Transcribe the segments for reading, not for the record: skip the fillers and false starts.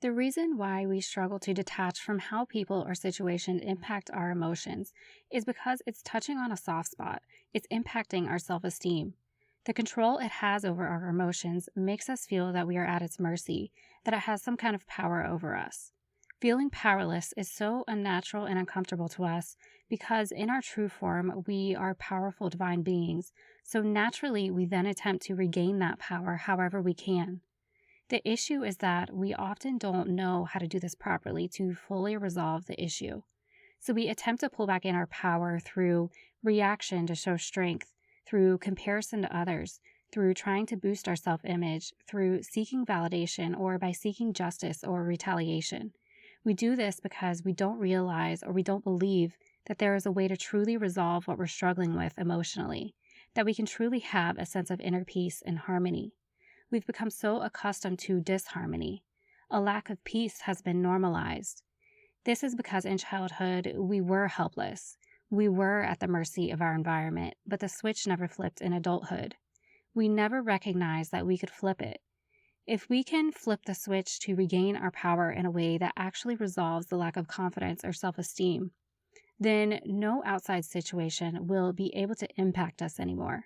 The reason why we struggle to detach from how people or situations impact our emotions is because it's touching on a soft spot. It's impacting our self esteem. The control it has over our emotions makes us feel that we are at its mercy, that it has some kind of power over us. Feeling powerless is so unnatural and uncomfortable to us because, in our true form, we are powerful divine beings. So, naturally, we then attempt to regain that power however we can. The issue is that we often don't know how to do this properly to fully resolve the issue. So we attempt to pull back in our power through reaction to show strength, through comparison to others, through trying to boost our self image, through seeking validation, or by seeking justice or retaliation. We do this because we don't realize or we don't believe that there is a way to truly resolve what we're struggling with emotionally, that we can truly have a sense of inner peace and harmony. We've become so accustomed to disharmony. A lack of peace has been normalized. This is because in childhood, we were helpless. We were at the mercy of our environment, but the switch never flipped in adulthood. We never recognized that we could flip it. If we can flip the switch to regain our power in a way that actually resolves the lack of confidence or self esteem, then no outside situation will be able to impact us anymore.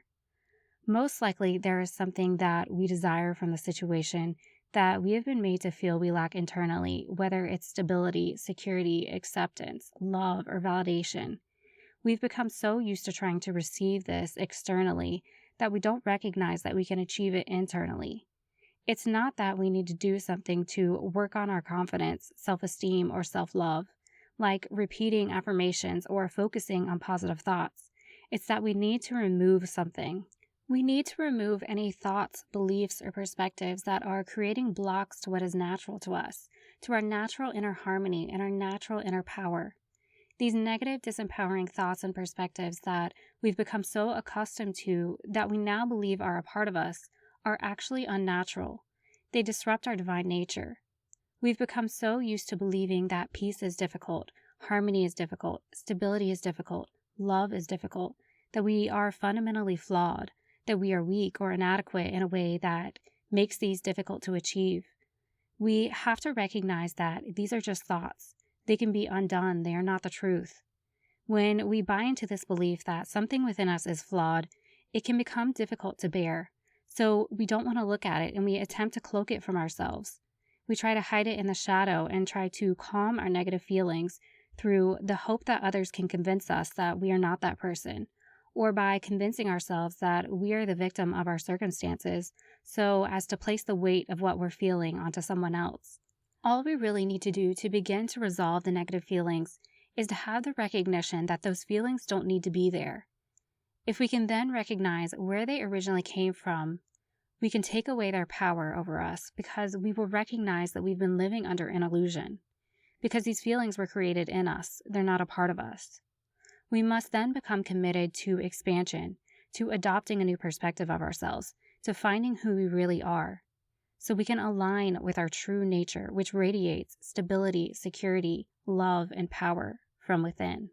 Most likely, there is something that we desire from the situation that we have been made to feel we lack internally, whether it's stability, security, acceptance, love, or validation. We've become so used to trying to receive this externally that we don't recognize that we can achieve it internally. It's not that we need to do something to work on our confidence, self esteem, or self love, like repeating affirmations or focusing on positive thoughts. It's that we need to remove something. We need to remove any thoughts, beliefs, or perspectives that are creating blocks to what is natural to us, to our natural inner harmony and our natural inner power. These negative, disempowering thoughts and perspectives that we've become so accustomed to that we now believe are a part of us are actually unnatural. They disrupt our divine nature. We've become so used to believing that peace is difficult, harmony is difficult, stability is difficult, love is difficult, that we are fundamentally flawed, that we are weak or inadequate in a way that makes these difficult to achieve. We have to recognize that these are just thoughts. They can be undone. They are not the truth. When we buy into this belief that something within us is flawed, it can become difficult to bear. So we don't want to look at it and we attempt to cloak it from ourselves. We try to hide it in the shadow and try to calm our negative feelings through the hope that others can convince us that we are not that person, or by convincing ourselves that we are the victim of our circumstances so as to place the weight of what we're feeling onto someone else. All we really need to do to begin to resolve the negative feelings is to have the recognition that those feelings don't need to be there. If we can then recognize where they originally came from, we can take away their power over us because we will recognize that we've been living under an illusion. Because these feelings were created in us, they're not a part of us. We must then become committed to expansion, to adopting a new perspective of ourselves, to finding who we really are, so we can align with our true nature, which radiates stability, security, love, and power from within.